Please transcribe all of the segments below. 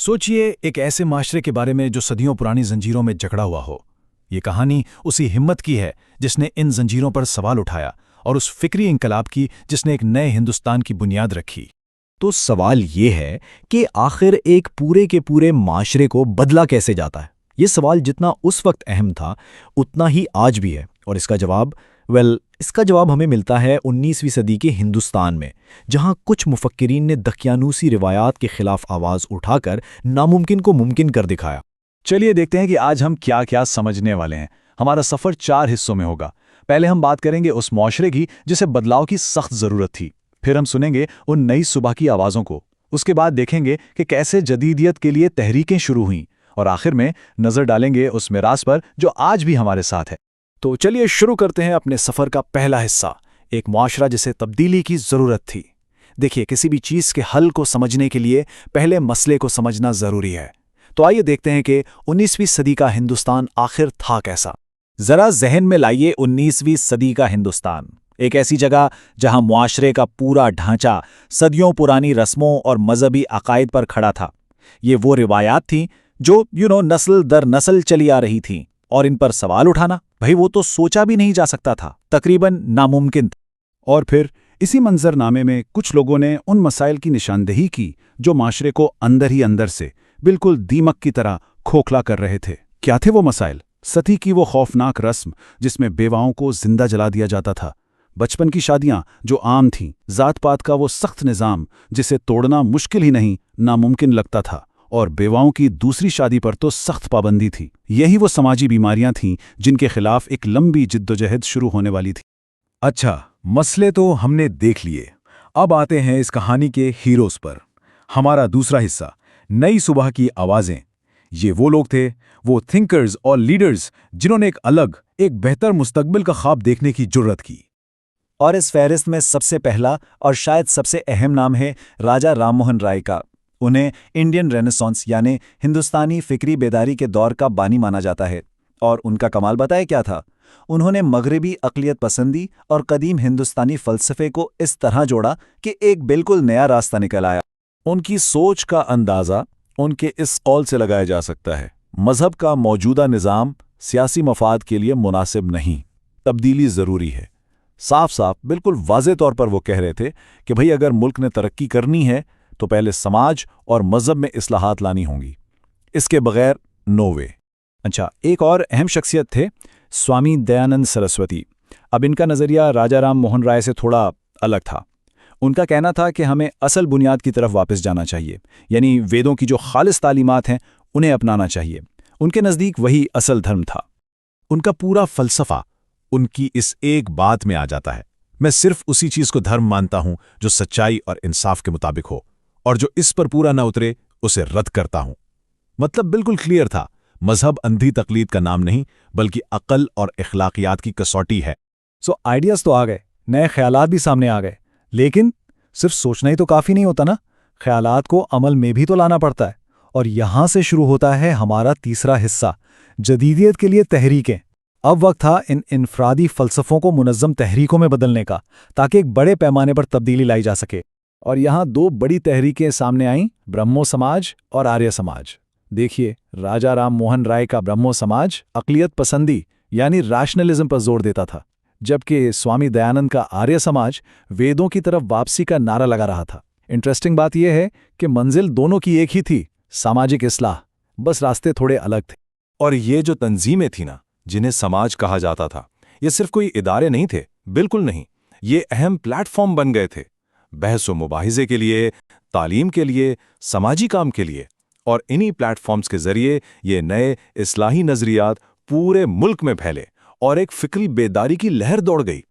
सोचिए एक ऐसे माशरे के बारे में जो सदियों पुरानी जंजीरों में जकड़ा हुआ हो। ये कहानी उसी हिम्मत की है जिसने इन जंजीरों पर सवाल उठाया और उस फिक्री इंकलाब की जिसने एक नए हिंदुस्तान की बुनियाद रखी। तो सवाल ये है कि आखिर एक पूरे के पूरे माशरे को बदला कैसे जाता है। ये सवाल जितना उस वक्त अहम था उतना ही आज भी है, और इसका जवाब हमें मिलता है 19वीं सदी के हिंदुस्तान में, जहां कुछ मुफक्किरीन ने दकियानूसी रिवायात के खिलाफ आवाज़ उठाकर नामुमकिन को मुमकिन कर दिखाया। चलिए देखते हैं कि आज हम क्या क्या समझने वाले हैं। हमारा सफ़र 4 हिस्सों में होगा। पहले हम बात करेंगे उस माशरे की जिसे बदलाव की सख्त ज़रूरत थी। फिर हम सुनेंगे उन नई सुबह की आवाज़ों को। उसके बाद देखेंगे कि कैसे जदीदियत के लिए तहरीकें शुरू हुईं, और आखिर में नज़र डालेंगे उस मिरास पर जो आज भी हमारे साथ है। तो चलिए शुरू करते हैं अपने सफ़र का पहला हिस्सा, एक माशरा जिसे तब्दीली की ज़रूरत थी। देखिए, किसी भी चीज़ के हल को समझने के लिए पहले मसले को समझना ज़रूरी है। तो आइए देखते हैं कि 19वीं सदी का हिंदुस्तान आखिर था कैसा। ज़रा जहन में लाइए 19वीं सदी का हिंदुस्तान, एक ऐसी जगह जहां मुआशरे का पूरा ढांचा सदियों पुरानी रस्मों और मजहबी अकायद पर खड़ा था। ये वो रिवायात थीं जो नस्ल दर नस्ल चली आ रही थीं, और इन पर सवाल उठाना, भाई वो तो सोचा भी नहीं जा सकता था, तकरीबन नामुमकिन था। और फिर इसी मंजरनामे में कुछ लोगों ने उन मसाइल की निशानदेही की जो माशरे को अंदर ही अंदर से बिल्कुल दीमक की तरह खोखला कर रहे थे। क्या थे वो मसाइल? सती की वो खौफनाक रस्म जिसमें बेवाओं को जिंदा जला दिया जाता था, बचपन की शादियां जो आम थीं, जात पात का वो सख्त निज़ाम जिसे तोड़ना मुश्किल ही नहीं नामुमकिन लगता था, और बेवाओं की दूसरी शादी पर तो सख्त पाबंदी थी। यही वो समाजी बीमारियां थीं जिनके खिलाफ एक लंबी जिद्दोजहद शुरू होने वाली थी। अच्छा, मसले तो हमने देख लिए। अब आते हैं इस कहानी के हीरोज़ पर। हमारा दूसरा हिस्सा, नई सुबह की आवाज़ें। ये वो लोग थे, वो थिंकर्स और लीडर्स जिन्होंने एक अलग, एक बेहतर मुस्तकबिल का ख्वाब देखने की जुर्रत की। और इस फहरिस्त में सबसे पहला और शायद सबसे अहम नाम है राजा राममोहन राय का। उन्हें इंडियन रेनेसांस यानी हिंदुस्तानी फिक्री बेदारी के दौर का बानी माना जाता है। और उनका कमाल बताए क्या था? उन्होंने मगरबी अक़लियत पसंदी और कदीम हिंदुस्तानी फ़लसफ़े को इस तरह जोड़ा कि एक बिल्कुल नया रास्ता निकल आया। उनकी सोच का अंदाज़ा उनके इस कौल से लगाया जा सकता है, मज़हब का मौजूदा निज़ाम सियासी मफाद के लिए मुनासिब नहीं, तब्दीली ज़रूरी है। साफ साफ बिल्कुल वाज़े तौर पर वो कह रहे थे कि भाई अगर मुल्क ने तरक्की करनी है तो पहले समाज और मज़हब में इस्लाहात लानी होंगी, इसके बगैर नो वे। अच्छा, एक और अहम शख्सियत थे स्वामी दयानंद सरस्वती। अब इनका नज़रिया राजा राम मोहन राय से थोड़ा अलग था। उनका कहना था कि हमें असल बुनियाद की तरफ वापस जाना चाहिए, यानी वेदों की जो खालिस तालीमात हैं उन्हें अपनाना चाहिए। उनके नज़दीक वही असल धर्म था। उनका पूरा फ़लसफ़ा उनकी इस एक बात में आ जाता है, मैं सिर्फ उसी चीज़ को धर्म मानता हूं जो सच्चाई और इंसाफ के मुताबिक हो, और जो इस पर पूरा न उतरे उसे रद्द करता हूं। मतलब बिल्कुल क्लियर था, मजहब अंधी तकलीद का नाम नहीं बल्कि अक्ल और इखलाकियात की कसौटी है। सो आइडियाज़ तो आ गए, नए ख्यालात भी सामने आ गए, लेकिन सिर्फ सोचना ही तो काफ़ी नहीं होता ना, ख्यालात को अमल में भी तो लाना पड़ता है। और यहां से शुरू होता है हमारा तीसरा हिस्सा, जदीदियत के लिए तहरीकें। अब वक्त था इन इनफरादी फ़लसफ़ों को मुनज़्ज़म तहरीकों में बदलने का, ताकि एक बड़े पैमाने पर तब्दीली लाई जा सके। और यहाँ 2 बड़ी तहरीकें सामने आईं, ब्रह्मो समाज और आर्य समाज। देखिए, राजा राम मोहन राय का ब्रह्मो समाज अक़लियत पसंदी यानी रैशनलिज्म पर जोर देता था, जबकि स्वामी दयानंद का आर्य समाज वेदों की तरफ वापसी का नारा लगा रहा था। इंटरेस्टिंग बात यह है कि मंजिल दोनों की एक ही थी, सामाजिक इस्लाह, बस रास्ते थोड़े अलग थे। और ये जो तंजीमें थी ना, जिन्हें समाज कहा जाता था, ये सिर्फ कोई इदारे नहीं थे, बिल्कुल नहीं। ये अहम प्लेटफॉर्म बन गए थे, बहस व मुबाहिज़े के लिए, तालीम के लिए, समाजी काम के लिए। और इन्हीं प्लेटफॉर्म्स के ज़रिए ये नए इस्लाही नज़रियात पूरे मुल्क में फैले और एक फ़िक्री बेदारी की लहर दौड़ गई।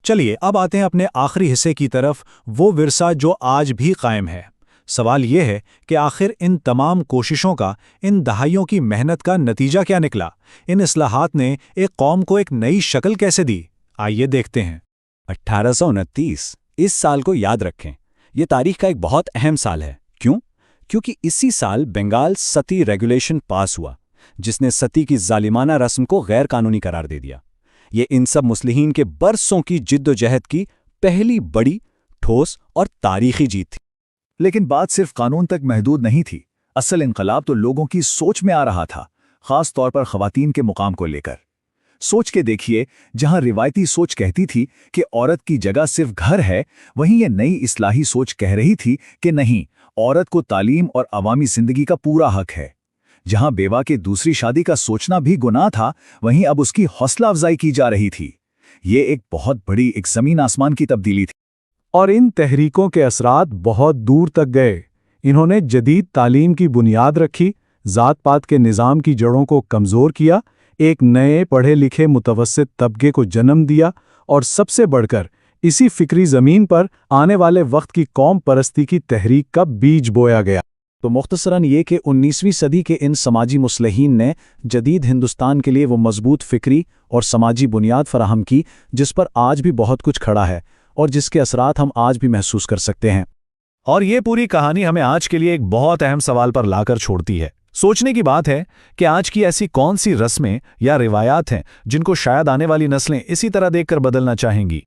चलिए अब आते हैं अपने आखिरी हिस्से की तरफ, वो विरसा जो आज भी कायम है। सवाल ये है कि आखिर इन तमाम कोशिशों का, इन दहाइयों की मेहनत का नतीजा क्या निकला? इन इस्लाहात ने एक कौम को एक नई शक्ल कैसे दी? आइए देखते हैं। 1829, इस साल को याद रखें। ये तारीख का एक बहुत अहम साल है। क्यों? क्योंकि इसी साल बंगाल सती रेगुलेशन पास हुआ, जिसने सती की जालिमाना रस्म को गैर कानूनी करार दे दिया। ये इन सब मुस्लिहीन के बरसों की जिद्दोजहद की पहली बड़ी, ठोस और तारीखी जीत थी। लेकिन बात सिर्फ कानून तक महदूद नहीं थी। असल इनकलाब तो लोगों की सोच में आ रहा था, खास तौर पर खवातीन के मुकाम को लेकर। सोच के देखिए, जहां रिवायती सोच कहती थी कि औरत की जगह सिर्फ घर है, वहीं ये नई इस्लाही सोच कह रही थी कि नहीं, औरत को तालीम और अवामी जिंदगी का पूरा हक है। जहां बेवा के दूसरी शादी का सोचना भी गुनाह था, वहीं अब उसकी हौसला अफजाई की जा रही थी। ये एक बहुत बड़ी, एक जमीन आसमान की तब्दीली थी। और इन तहरीकों के असरात बहुत दूर तक गए। इन्होंने जदीद तालीम की बुनियाद रखी, ज़ात पात के निज़ाम की जड़ों को कमज़ोर किया, एक नए पढ़े लिखे मुतवस्सित तबके को जन्म दिया, और सबसे बढ़कर इसी फिक्री ज़मीन पर आने वाले वक्त की कौम परस्ती की तहरीक का बीज बोया गया। तो मुख्तसरन ये कि 19वीं सदी के इन समाजी मुस्लिहीन ने जदीद हिंदुस्तान के लिए वो मजबूत फिक्री और समाजी बुनियाद फराहम की जिस पर आज भी बहुत कुछ खड़ा है और जिसके असरात हम आज भी महसूस कर सकते हैं। और ये पूरी कहानी हमें आज के लिए एक बहुत अहम सवाल पर लाकर छोड़ती है। सोचने की बात है कि आज की ऐसी कौन सी रस्में या रिवायात हैं जिनको शायद आने वाली नस्लें इसी तरह देखकर बदलना चाहेंगी।